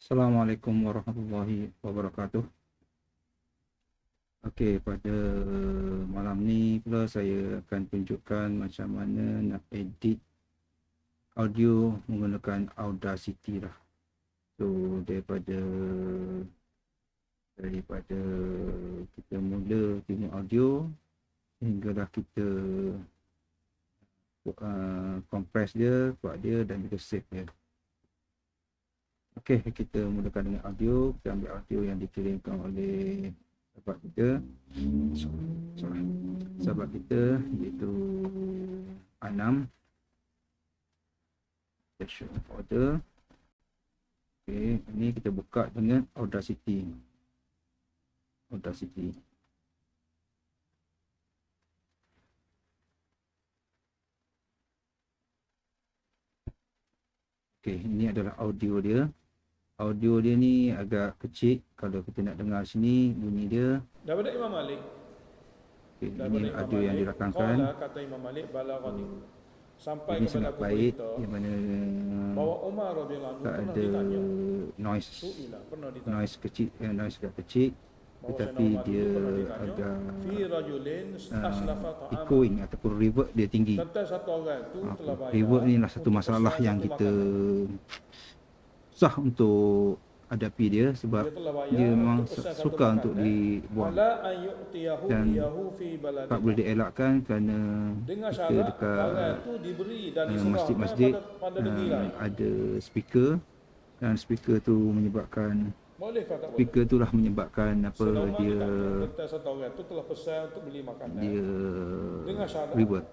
Assalamualaikum warahmatullahi wabarakatuh. Okey, pada malam ni pula saya akan tunjukkan macam mana nak edit audio menggunakan Audacity lah. So daripada kita mula tengok audio sehinggalah kita compress dia, buat dia dan kita save dia. Okey, kita mulakan dengan audio. Kita ambil audio yang dikirimkan oleh sahabat kita, sahabat kita iaitu Anam. Kita show order. Okey, ini kita buka dengan Audacity. Okey, ini adalah audio dia. Audio dia ni agak kecil. Kalau kita nak dengar sini bunyi dia. Daripada Imam Malik. Okay, ini audio yang dirakamkan. Kata Imam Malik balaghani. Sampai ini kepada sangat aku baik berita di mana bahawa Umar radhiyallahu anhu tak pernah ada ditanya. noise Pernah ditanya. noise kecil, noise agak kecil, tetapi dia ada fi rajulin aslafa ta'ama. echoing ataupun reverb dia tinggi. Tentang satu orang tu telah bayar. Reverb ni lah satu masalah yang kita susah untuk hadapi dia sebab dia memang suka untuk dibuang dan tak boleh dielakkan kerana kita dekat masjid-masjid ada speaker dan speaker tu menyebabkan apa dia ribet.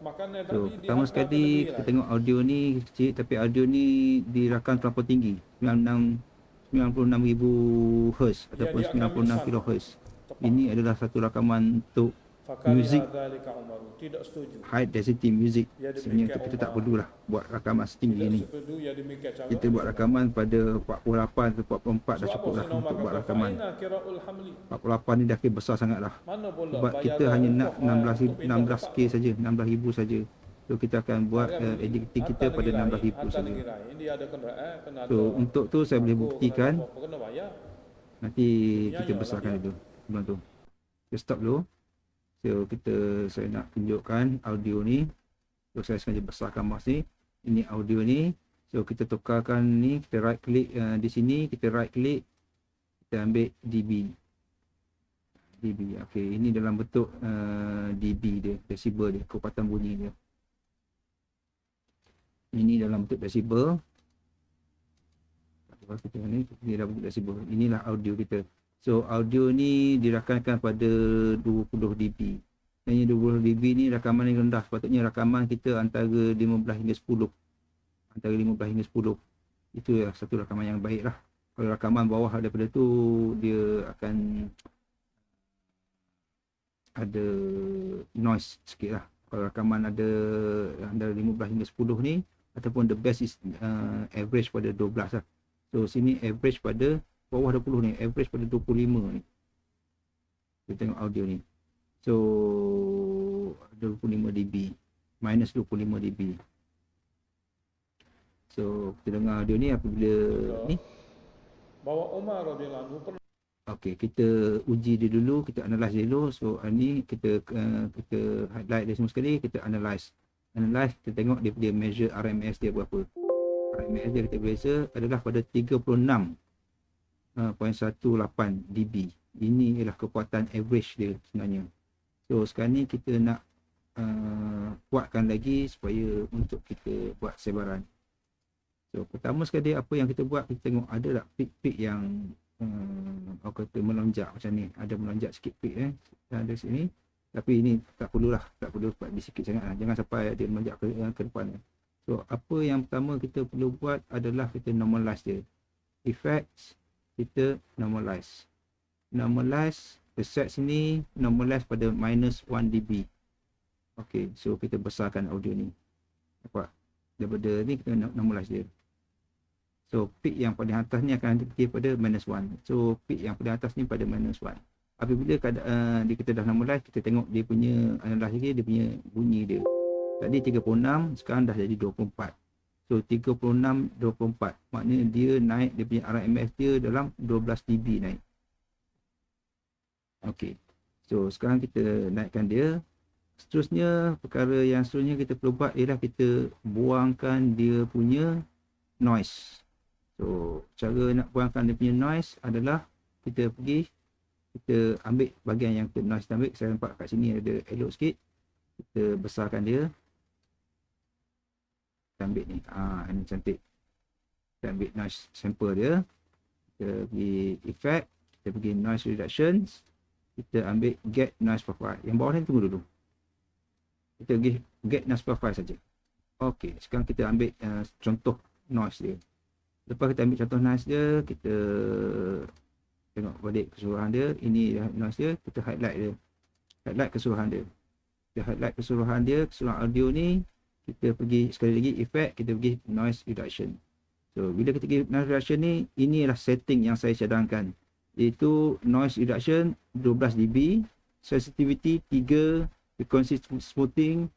So pertama sekali kita tengok audio ni kecil, tapi audio ni dirakam terlampau tinggi, 96,000 Hz ataupun 96 kHz. Ini adalah satu rakaman untuk music, high density music. Sebenarnya kita tak perlulah buat rakaman setinggi ini. Kita buat rakaman pada 48 atau 44 dah cukup lah untuk buat rakaman. 48 ni dah kira besar sangat lah. Sebab kita hanya nak 16K saja, 16,000 saja. So kita akan buat editing kita pada 16,000 saja. So untuk tu saya boleh buktikan. Nanti kita besarkan dulu sebelum tu. Kita stop dulu. So saya nak tunjukkan audio ni. So saya sengaja besarkan mouse ni. Ini audio ni. So kita tukarkan ni, kita right click di sini, kita right click, kita ambil dB. Okey, ini dalam bentuk dB dia, desibel dia, kekuatan bunyi dia. Ini dalam bentuk desibel. Ini dalam bentuk desibel. Inilah audio kita. So audio ni dirakamkan pada 20 dB. Yang 20 dB ni rakaman yang rendah. Sepatutnya rakaman kita antara 15 hingga 10. Antara 15 hingga 10. Itu ya satu rakaman yang baik lah. Kalau rakaman bawah daripada tu dia akan ada noise sikit lah. Kalau rakaman ada antara 15 hingga 10 ni, ataupun the best is average pada 12 lah. So sini average pada bawah 20 ni, average pada 25 ni. Kita tengok audio ni. So 25 dB, minus 25 dB. So kita dengar audio ni apabila ni bahawa Umar radhiyallahu anhu pernah. Okey, kita uji dia dulu, kita analyse dia dulu. So ni kita highlight dia semua sekali, kita analyse, kita tengok dia measure RMS dia berapa. RMS dia kita biasa adalah pada 36.18 dB. Ini ialah kekuatan average dia sebenarnya. So sekarang ni kita nak kuatkan lagi supaya untuk kita buat sebaran. So pertama sekali apa yang kita buat, kita tengok ada tak peak-peak yang apa kata melonjak macam ni. Ada melonjak sikit peak ada sini. Tapi ini tak perlulah, tak perlu buat di sikit sangat lah. Jangan sampai dia melonjak ke depan. So apa yang pertama kita perlu buat adalah kita normalize dia. Effects, kita normalize. Set sini normalize pada minus 1 dB. Okey, so kita besarkan audio ni. Nampak? Daripada ni kita normalize dia. So peak yang paling atas ni akan dikira pada minus 1. So peak yang paling atas ni pada minus 1. Apabila kita dah normalize, kita tengok dia punya analyze lagi, dia punya bunyi dia. Tadi 36, sekarang dah jadi 24. So 36.24. Maknanya dia naik, dia punya RMS dia dalam 12 dB naik. Okey. So sekarang kita naikkan dia. Seterusnya, perkara yang seterusnya kita perlu buat ialah kita buangkan dia punya noise. So cara nak buangkan dia punya noise adalah kita pergi, kita ambil bahagian yang kita noise ambil. Saya nampak kat sini ada elok sikit. Kita besarkan dia. Kita ambil ni. Ini cantik. Kita ambil noise sample dia. Kita pergi effect. Kita pergi noise reduction. Kita ambil get noise profile. Yang bawah ni tunggu dulu. Kita pergi get noise profile saja. Okey, sekarang kita ambil contoh noise dia. Lepas kita ambil contoh noise dia, kita tengok balik keseluruhan dia. Ini noise dia, kita highlight dia. Highlight keseluruhan dia. Kita highlight keseluruhan dia, keseluruhan audio ni. Kita pergi sekali lagi effect, kita pergi noise reduction. So bila kita pergi noise reduction ni, inilah setting yang saya cadangkan, iaitu noise reduction 12 dB, sensitivity 3, frequency smoothing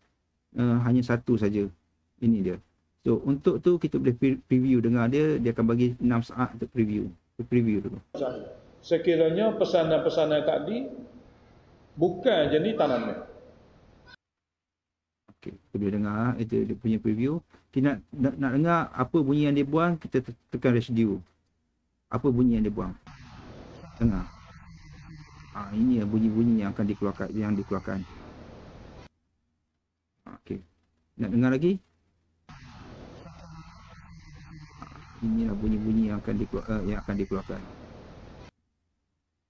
hanya 1 saja. Ini dia. So untuk tu kita boleh preview dengar dia, dia akan bagi 6 saat untuk preview. Kita preview dulu. Sekiranya pesanan-pesanan tadi bukan jenis tanaman. Okey, kita boleh dengar itu dia punya preview. Kita nak dengar apa bunyi yang dia buang, kita tekan residue. Apa bunyi yang dia buang? Dengar. Ini bunyi-bunyi yang akan dikeluarkan, Okey. Nak dengar lagi? Inilah bunyi-bunyi yang akan dikeluarkan.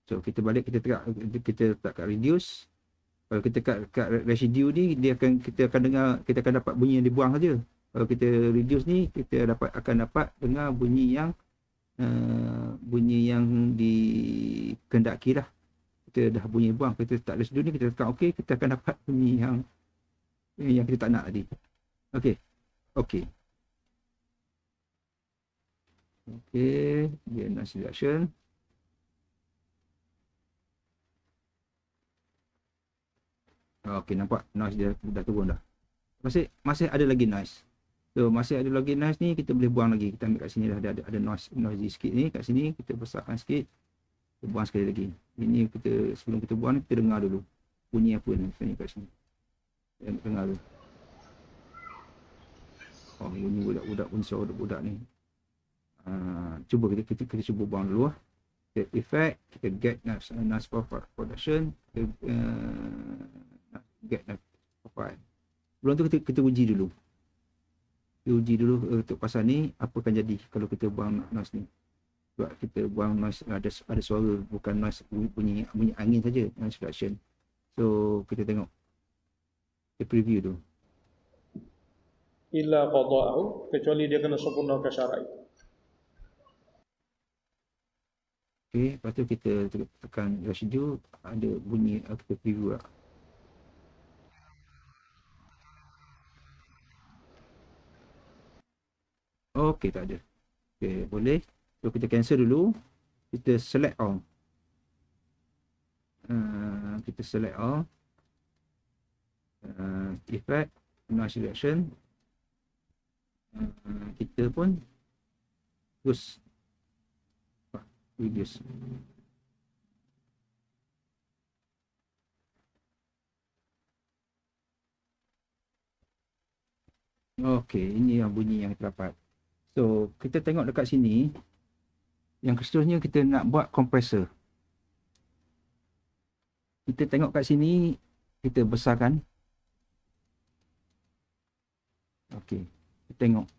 So kita balik, kita letak kat reduce. Kalau kita kat residue ni, kita akan dengar, kita akan dapat bunyi yang dibuang saja. Kalau kita reduce ni, kita akan dapat dengar bunyi yang dikehendaki lah. Kita dah bunyi buang, kita letak residue ni, kita tekan OK, kita akan dapat bunyi yang kita tak nak tadi. Okey. Okey, dia noise reduction. Okey, nampak noise dia dah turun dah. Masih ada lagi noise. So masih ada lagi noise ni, kita boleh buang lagi. Kita ambil kat sini dah ada noisy sikit ni kat sini, kita besarkan sikit. Kita buang sekali lagi. Ini sebelum kita buang ni, kita dengar dulu bunyi apa ni kat sini. Dengar dulu. Bunyi budak-budak pun, suara budak ni. Cuba kita cuba buang dulu lah. Kita effect, kita get noise production, kita get noise profile. Sebelum tu kita uji dulu. Untuk pasal ni apa akan jadi kalau kita buang noise ni. Sebab kita buang noise ada suara, bukan noise bunyi angin saja, noise reduction. So kita tengok, kita preview tu. Illa qada'ahu, kecuali dia kena sempurnakan syarat itu. Okey, lepas tu kita tekan residue, ada bunyi, kita preview lah. Okey, tak ada. Okey, boleh. So kita cancel dulu. Kita select all. Kita select all. Effect, noise reduction. Kita pun terus reduce. Okey, ini yang bunyi yang kita dapat. So kita tengok dekat sini, yang seterusnya kita nak buat kompresor. Kita tengok kat sini, kita besarkan. Okey, kita tengok.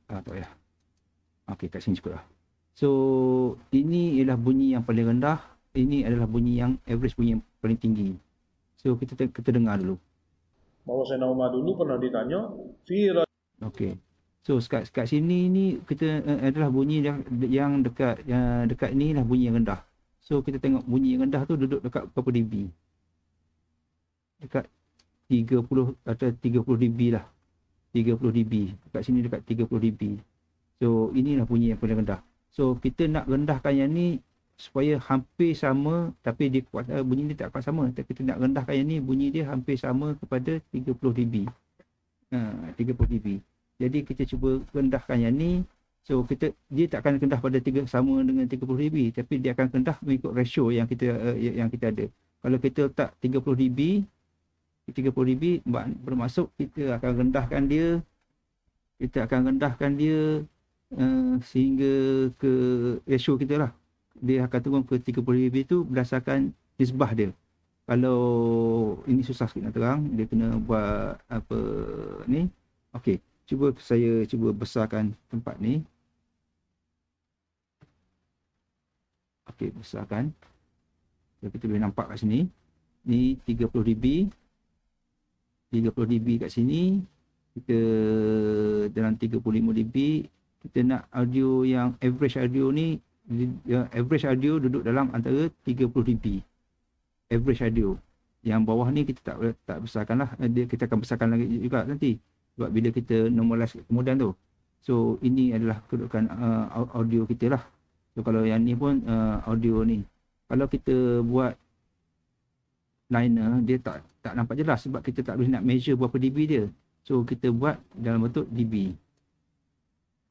Tak payah. Okey, kat sini cukup lah. So ini ialah bunyi yang paling rendah, ini adalah bunyi yang average, bunyi yang paling tinggi. So kita dengar dulu. Bahawa Sayyidina Umar dulu pernah ditanya, okey. So kat sini ni kita adalah bunyi yang dekat ni lah bunyi yang rendah. So kita tengok bunyi yang rendah tu duduk dekat berapa dB? Dekat 30 atau 30 dB lah. 30 dB. Dekat sini dekat 30 dB. So inilah bunyi yang paling rendah. So kita nak rendahkan yang ni supaya hampir sama, tapi dia bunyi dia tak akan sama. Tapi kita nak rendahkan yang ni, bunyi dia hampir sama kepada 30 dB. 30 dB. Jadi kita cuba rendahkan yang ni. So dia tak akan rendah pada sama dengan 30 dB, tapi dia akan rendah mengikut ratio yang kita ada. Kalau kita letak 30 dB bermaksud kita akan rendahkan dia sehingga ke ratio kita lah. Dia akan turun ke 30 dB tu berdasarkan nisbah dia. Kalau ini susah sikit nak terang, dia kena buat apa ni. Okey, saya cuba besarkan tempat ni. Okey, besarkan. So, kita boleh nampak kat sini. Ni 30 dB. 30 dB kat sini. Kita dalam 35 dB. Kita nak audio yang average audio ni. Average audio duduk dalam antara 30 dB. Average audio. Yang bawah ni kita tak besarkan lah. Kita akan besarkan lagi juga nanti. Sebab bila kita normalize kemudian tu. So ini adalah kedudukan audio kita lah. So kalau yang ni pun audio ni. Kalau kita buat liner, dia tak nampak jelas sebab kita tak boleh nak measure berapa dB dia. So kita buat dalam bentuk dB.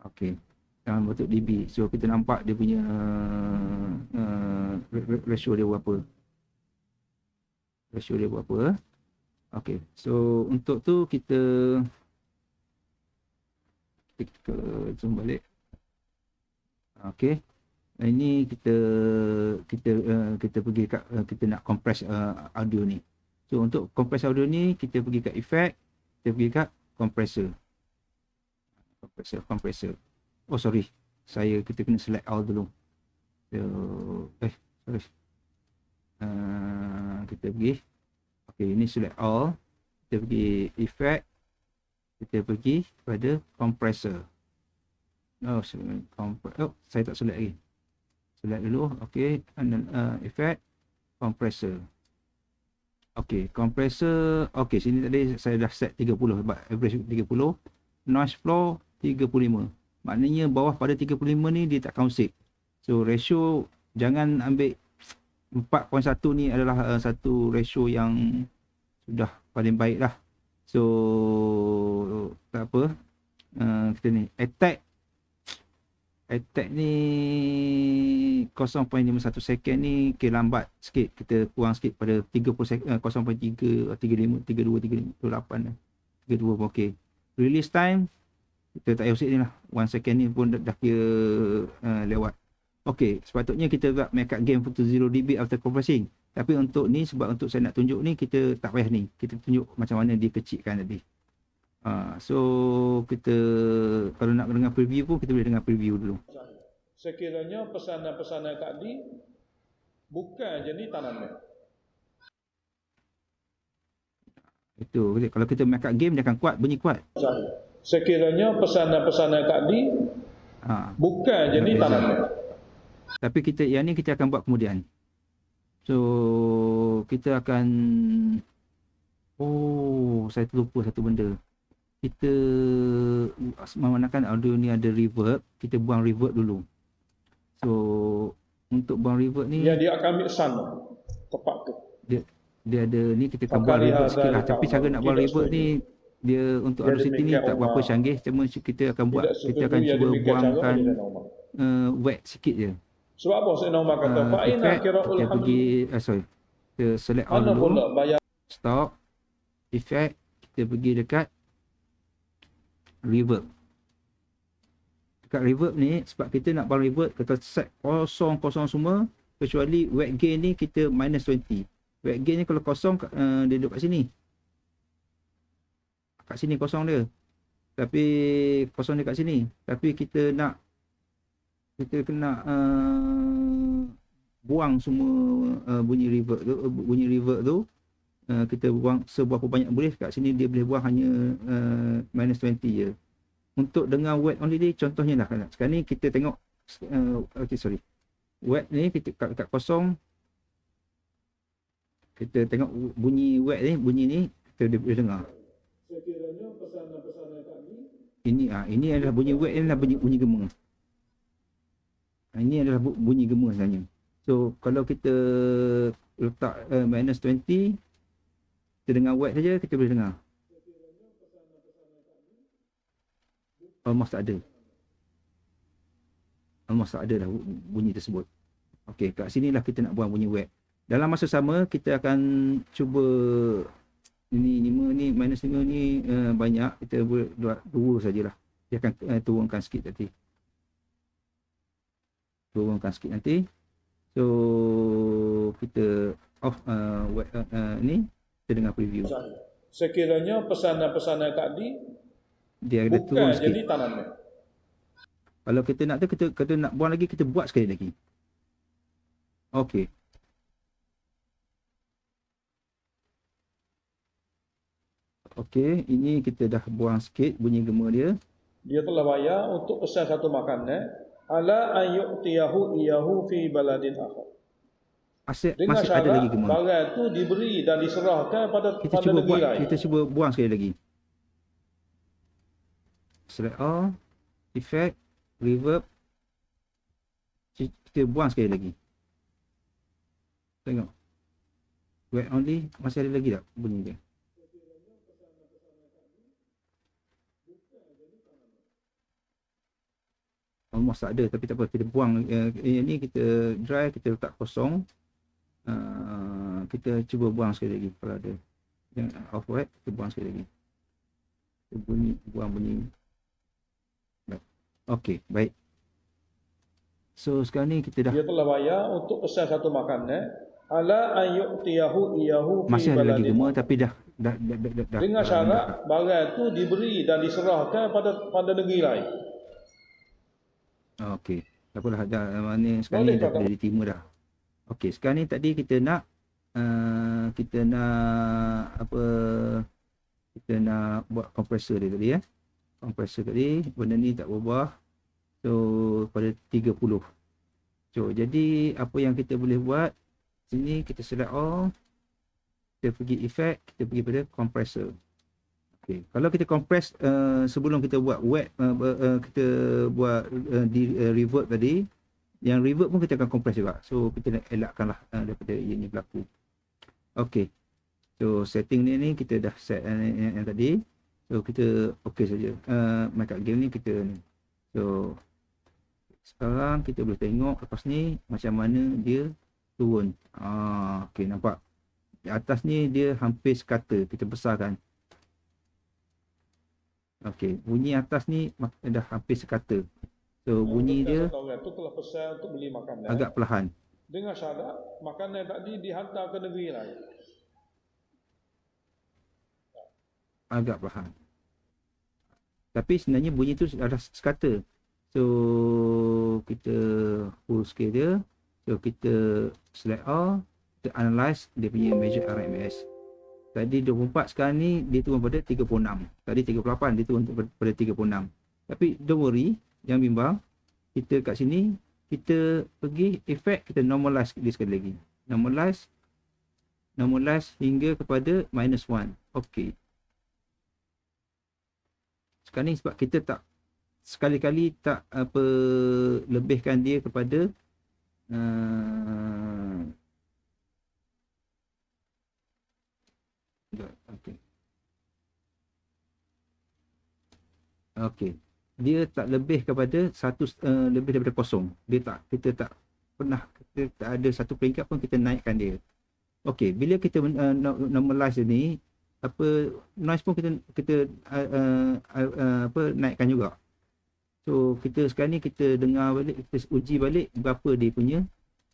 Okey, dalam bentuk dB. So kita nampak dia punya ratio dia berapa. Okey, so untuk tu kita zoom balik. Okey. Ini kita pergi kat kita nak compress audio ni. So untuk compress audio ni kita pergi kat effect, kita pergi kat compressor. Oh sorry. Kita kena select all dulu. So sorry. Kita pergi. Okey, ini select all. Kita pergi effect. Kita pergi pada compressor. Saya tak select lagi. Select dulu. Okey, effect, compressor. Okey, compressor. Okey, sini tadi saya dah set 30 sebab average 30. Noise floor 35. Maknanya bawah pada 35 ni dia tak count. So ratio jangan ambil 4.1 ni adalah satu ratio yang sudah paling baik lah. So tak apa. Kita ni attack ni 0.51 second ni lambat sikit. Kita kurang sikit pada 30 second, 0.3, 35, 32, 38, 32 pun okey. Release time kita tak payah usik ni lah. 1 second ni pun dah kira lewat. Okey, sepatutnya kita buat make up gain to 0 dB after compressing. Tapi untuk ni, sebab untuk saya nak tunjuk ni, kita tak payah ni. Kita tunjuk macam mana dia kecilkan tadi. So kita kalau nak dengar preview pun kita boleh dengar preview dulu. Sekiranya pesanan-pesanan tadi bukan jenis tanaman. Itu kalau kita make up game dia akan kuat, bunyi kuat. Sekiranya pesanan-pesanan tadi bukan jenis tanaman. Tapi yang ni kita akan buat kemudian. So kita akan saya terlupa satu benda. Kita memandangkan audio ni ada reverb, kita buang reverb dulu. So untuk buang reverb ni dia akan ambil sound tepat tu. Dia ada ni, kita akan buang reverb sikit lah. Tapi cara nak buang reverb ni dia untuk Audacity ni tak berapa canggih. Cuma kita akan cuba buangkan wet sikit je. Sebab apa saya nak kata fa'ina qira'ul hamd. Kita select all dulu. Stop. Effect. Kita pergi dekat reverb. Dekat reverb ni, sebab kita nak buang reverb, kita set kosong semua, kecuali wet gain ni kita minus 20. Wet gain ni kalau kosong, dia duduk kat sini. Kat sini kosong dia. Tapi kosong dia kat sini. Tapi kita kena buang semua bunyi reverb tu. Kita buang seberapa banyak boleh. Kat sini dia boleh buang hanya minus 20 je. Untuk dengar wet only ni, contohnya lah. Sekarang ni kita tengok wet ni kita kat kosong. Kita tengok bunyi wet ni, bunyi ni kita boleh dengar. Sekiranya pesanan-pesanan tadi ini adalah bunyi wet, ini adalah bunyi gema. Ini adalah bunyi gema sebenarnya. So kalau kita letak minus 20, kita dengar wet saja, kita boleh dengar. almost tak ada. Almost tak ada dah bunyi tersebut. Okey, kat sinilah kita nak buang bunyi wet. Dalam masa sama, kita akan cuba ini 5 ni, minus 5 ni banyak. Kita buat 2 sajalah. Dia akan turunkan sikit nanti. Turunkan sikit nanti. So, kita off ni, kita dengar preview. Sekiranya pesanan-pesanan tadi Dia ada turun bukan sikit. jadi tanaman. Kalau kita nak tu, kita nak buang lagi, kita buat sekali lagi. Okey. Okey, ini kita dah buang sikit bunyi gema dia. Dia telah bayar untuk pesan satu makanan ala ayyutiyahu iyahu fi baladin akhar. Masih Dengan ada lagi syarat gema. barang tu diberi dan diserahkan pada negeri lain. Kita cuba buang sekali lagi. Select all, effect, reverb. Kita buang sekali lagi. Tengok. Wet only, masih ada lagi tak bunyi dia? Almost tak ada, tapi tak apa, kita buang. Ini kita dry, kita letak kosong. Kita cuba buang sekali lagi kalau ada. Jangan off wet, kita buang sekali lagi. Kita buang bunyi. Okey, baik. So sekarang ni kita dah. Dia telah bayar untuk pesan satu makanan ala ayyutiyahu iyahu fi masih ada lagi baladin. gema, tapi dah. Dengan syarat barang tu diberi dan diserahkan pada negeri lain. Okey. Tak apalah, mana sekarang ni dah diterima dah. Okey, sekarang ni tadi kita nak kita nak buat kompresor dia tadi ya. Kompresor tadi benda ni tak berubah. So pada 30. So jadi apa yang kita boleh buat sini, kita select all. Kita pergi effect, kita pergi pada kompresor. Okay. Kalau kita compress sebelum kita buat wet, kita buat reverb tadi, yang reverb pun kita akan compress juga. So kita nak elakkanlah daripada ini berlaku. Okey. So setting ni kita dah set yang tadi. So kita okey saja. Makeup game ni kita ni. So sekarang kita boleh tengok lepas ni macam mana dia turun. Okey, nampak. Di atas ni dia hampir sekata, kita besarkan. Okey, bunyi atas ni dah hampir sekata. So bunyi dia tu telah pesan untuk beli makanan. agak perlahan. Dengan syarat makanan tadi dihantar ke negeri lain. Agak perlahan. Tapi sebenarnya bunyi tu dah sekata. So kita full scale dia. So kita select all, kita analyze dia punya measure RMS. Tadi 24, sekarang ni dia turun pada 36. Tadi 38, dia turun pada 36. Tapi don't worry, jangan bimbang. Kita kat sini, kita pergi effect, kita normalize dia sekali lagi. Normalize hingga kepada -1. Okey. Sekarang ni sebab kita tak sekali-kali tak lebihkan dia kepada Okey. Dia tak lebih kepada lebih daripada kosong. Kita tak pernah, kita tak ada satu peringkat pun kita naikkan dia. Okey, bila kita normalize ni, noise pun kita naikkan juga. So kita sekarang ni kita dengar balik, kita uji balik berapa dia punya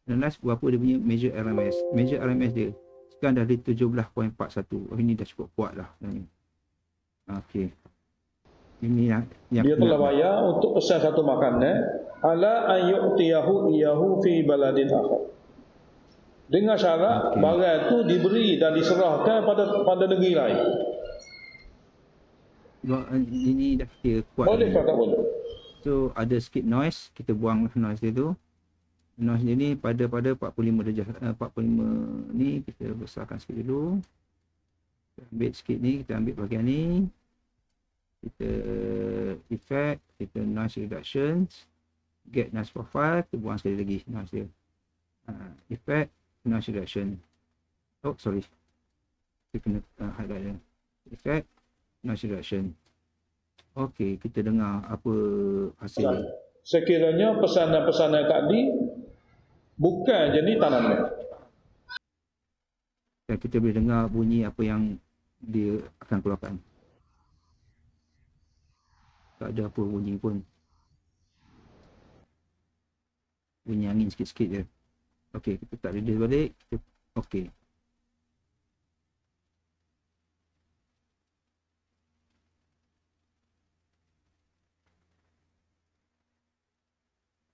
analyze, berapa dia punya measure RMS. Measure RMS dia sekarang dah di 17.41. Ini dah cukup kuat lah. Okey. Ini yang dia telah bayar untuk pesan satu makanan ala ayyutiyahu iyahu fi baladin akhar. Dengan syarat barang tu diberi dan diserahkan pada negeri lain. Ini dah kira kuat. Boleh ke tak boleh? So ada sikit noise, kita buanglah noise dia tu. Noise dia ni pada 45 darjah. 45 ni kita besarkan sikit dulu. Kita ambil sikit ni, kita ambil bahagian ni. Kita effect, kita noise reduction, get noise profile, kita buang sekali lagi noise dia. Effect, noise reduction. Oh sorry, kita kena highlight dia. Effect, noise reduction. Okey, kita dengar apa hasil dia. Sekiranya pesanan-pesanan tadi bukan jenis tanaman. Dan kita boleh dengar bunyi apa yang dia akan keluarkan. Tak ada apa bunyi pun. Bunyi angin sikit-sikit je. Okey, kita tak release balik. Okey.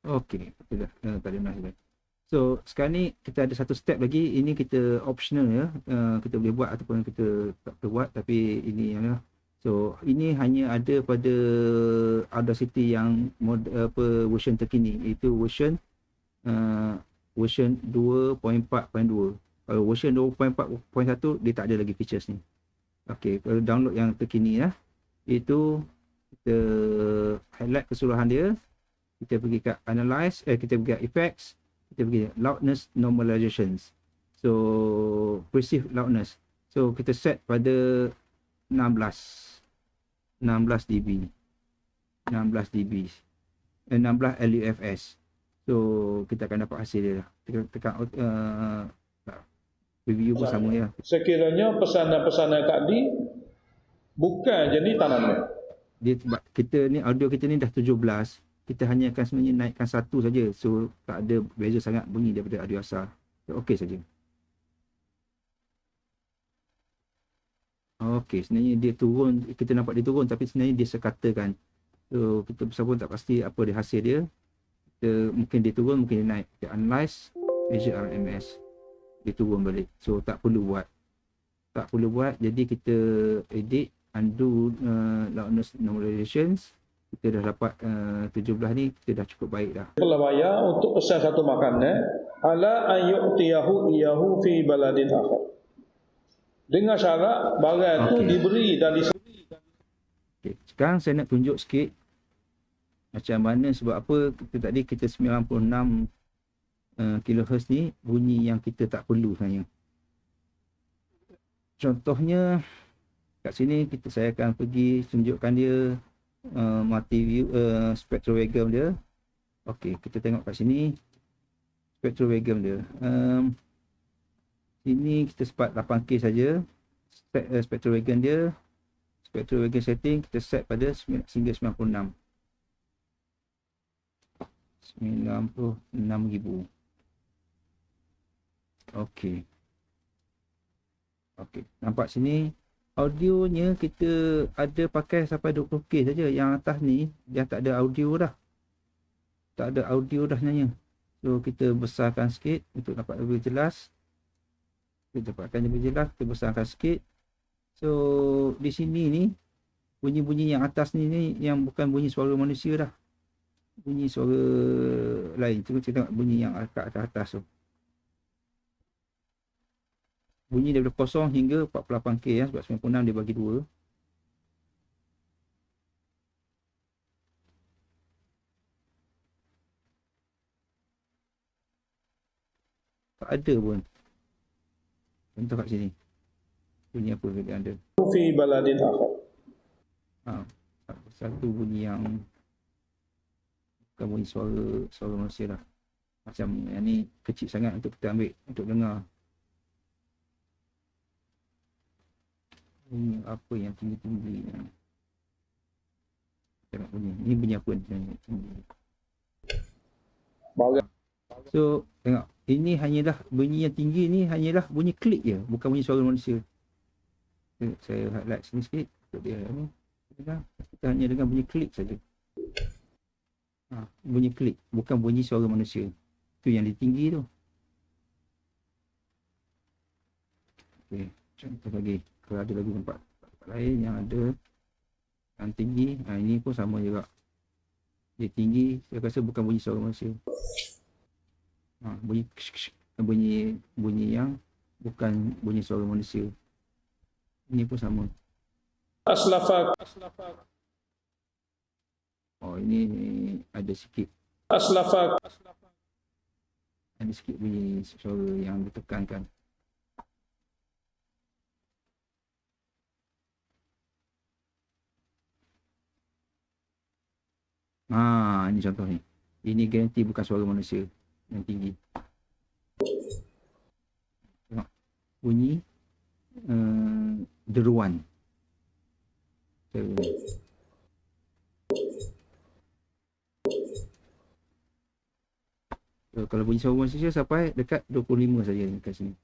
Okey, kita dah tak ada nas lagi. So, sekarang ni kita ada satu step lagi. Ini kita optional ya. Kita boleh buat ataupun kita tak perlu buat, tapi ini yang lah. So, ini hanya ada pada Audacity yang version terkini, iaitu version 2.4.2. Kalau version 2.4.1 dia tak ada lagi features ni. Okey, kalau download yang terkini ya, itu kita highlight keseluruhan dia. Kita pergi ke analyze, kita pergi ke effects, kita pergi loudness normalizations. So perceived loudness. So kita set pada 16 dB. 16 dB. 16 LUFS. So kita akan dapat hasil dia. Kita tekan review pun sama ya. Sekiranya pesanan-pesanan tadi bukan jenis tanaman. Dia kita ni audio kita ni dah 17. Kita hanya akan sebenarnya naikkan satu saja. So tak ada beza sangat bunyi daripada audio asal. So, okey saja. Okey, sebenarnya dia turun, kita nampak dia turun tapi sebenarnya dia sekatakan. So kita besar pun tak pasti apa dia hasil dia. Mungkin dia turun, mungkin dia naik. Kita analyze, measure RMS. Dia turun balik. So tak perlu buat. Tak perlu buat. Jadi kita edit, undo loudness normalizations. Kita dah dapat 17 ni, kita dah cukup baik dah. Perlu bayar untuk pesan satu makanan, ala ayyutiyahu iyahu fi baladin akhar. Dengan syarat barang tu diberi dan disebut. Okay. Sekarang saya nak tunjuk sikit macam mana, sebab apa tadi kita 96 kHz ni bunyi yang kita tak perlu sebenarnya. Contohnya kat sini saya akan pergi tunjukkan dia multi view spectrogram dia. Okey, kita tengok kat sini spectrogram dia. Sini kita sepat 8K saja. Spectrogram dia, spectrogram setting kita set pada hingga 96. 96,000. Okey. Okey, nampak sini audionya kita ada pakai sampai 20K saja. Yang atas ni dia tak ada audio dah. Tak ada audio dah sebenarnya. So kita besarkan sikit untuk dapat lebih jelas. Kita dapatkan lebih jelas, kita besarkan sikit. So di sini ni bunyi-bunyi yang atas ni yang bukan bunyi suara manusia dah. Bunyi suara lain. Cuba kita tengok bunyi yang kat atas tu. Bunyi daripada 0 hingga 48K ya, sebab 96 dia bagi 2. Tak ada pun. Contoh kat sini. Bunyi apa dia ada? Fi baladin akhar. Satu bunyi yang bukan bunyi suara manusia lah. Macam yang ni kecil sangat untuk kita ambil untuk dengar. Bunyi apa yang tinggi-tinggi ni? Tengok bunyi. Ni bunyi apa ni? So, tengok. Ini hanyalah bunyi yang tinggi ni hanyalah bunyi klik je. Bukan bunyi suara manusia. Saya highlight sini sikit. Untuk dia ni. Kita hanya dengar bunyi klik saja. Bunyi klik. Bukan bunyi suara manusia. Itu yang tinggi tu. Okay. Contoh lagi. Kalau ada lagi tempat lain yang ada yang tinggi, ini pun sama juga. Dia tinggi, saya rasa bukan bunyi suara manusia. Bunyi yang bukan bunyi suara manusia. Ini pun sama. Aslafak. Oh, ini ada sikit. Aslafak. Ada sikit bunyi suara yang ditekankan. Ini contoh ni. Ini garanti bukan suara manusia yang tinggi. Tengok. Bunyi deruan. So, kalau bunyi suara manusia sampai dekat 25 saja dekat sini.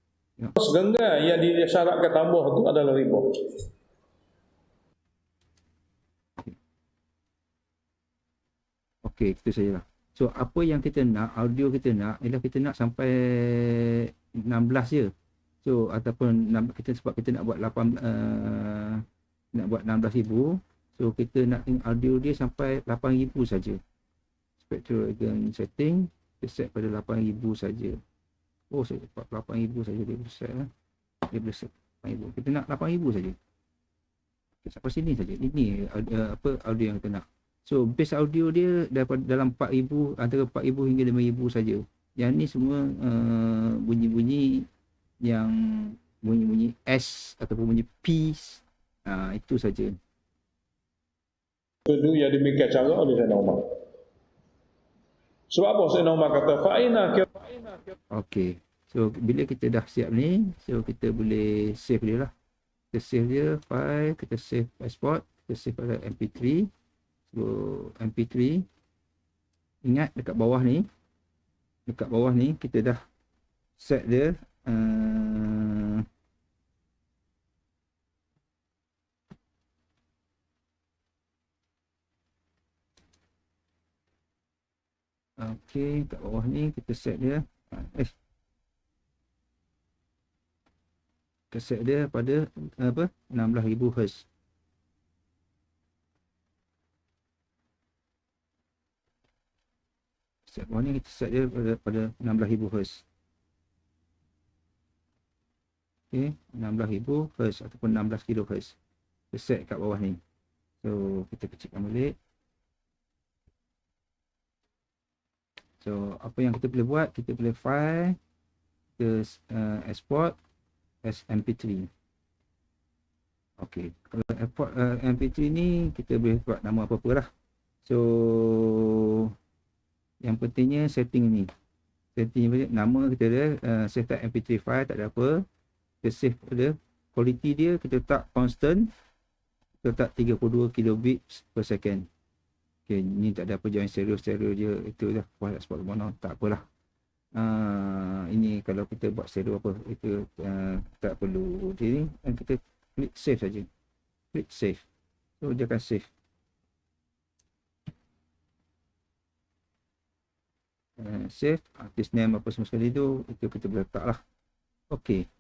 Segenggan yang disyaratkan tambah tu adalah riba. Okey, itu sajalah. So, apa yang kita nak, audio kita nak, ialah kita nak sampai 16 je. So, ataupun kita sebab kita nak buat 16,000. So, kita nak audio dia sampai 8,000 saja. Spectral again setting, kita set pada 8,000 saja. Oh, saya dapat 8,000 saja dia boleh set lah. Dia boleh set 8,000. Kita nak 8,000 saja. Okay, sampai sini saja. Ini audio yang kita nak. So, base audio dia daripada dalam 4,000, antara 4,000 hingga 5,000 saja. Yang ni semua bunyi-bunyi yang bunyi-bunyi S ataupun bunyi P. Itu saja. Itu yang demikian cara oleh Sayyidina Umar. Sebab apa Sayyidina Umar kata fa'ina. Okey. So, bila kita dah siap ni, so kita boleh save dia lah. Kita save dia file, kita save export, kita save pada MP3. So, MP3, ingat dekat bawah ni kita dah set dia okey, kat bawah ni kita set dia kita set dia pada 16,000 Hz. Set bawah ni kita set dia pada 16,000 Hz. Okey, 16,000 Hz ataupun 16 kHz. Kita set kat bawah ni. So, kita kecilkan balik. So, apa yang kita boleh buat, kita boleh file, kita export as MP3. Okey, kalau export MP3 ni kita boleh buat nama apa-apa lah. So, yang pentingnya setting ni. Setting nama kita ada save type MP3 file, tak ada apa. Kita save pada quality dia, kita letak constant. Kita letak 32 kilobits per second. Okay, ni tak ada apa, join stereo je. Itu dah buat export mono, tak apalah. Ini kalau kita buat stereo apa, itu tak perlu. Jadi kita klik save saja. Klik save. So dia akan save. Save artist name apa semua sekali tu, itu kita boleh letak lah. Okey.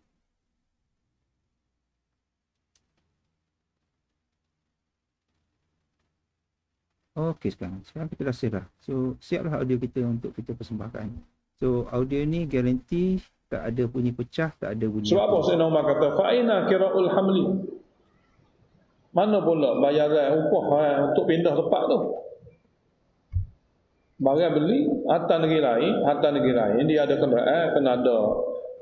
Okey, sekarang kita dah save lah. So siaplah audio kita untuk kita persembahkan. So audio ni garanti tak ada bunyi pecah, tak ada bunyi. Sebab apa Sayyidina Umar kata fa'ina kira'ul hamli. Mana pula bayaran upah untuk pindah tempat tu? Barang beli hantar negeri lain dia ada kena ada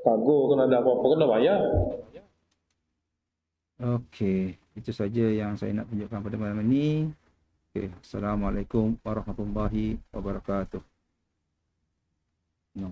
kargo, kena ada apa-apa, kena bayar. Okey, itu saja yang saya nak tunjukkan pada malam ini. Okey, Assalamualaikum warahmatullahi wabarakatuh. No.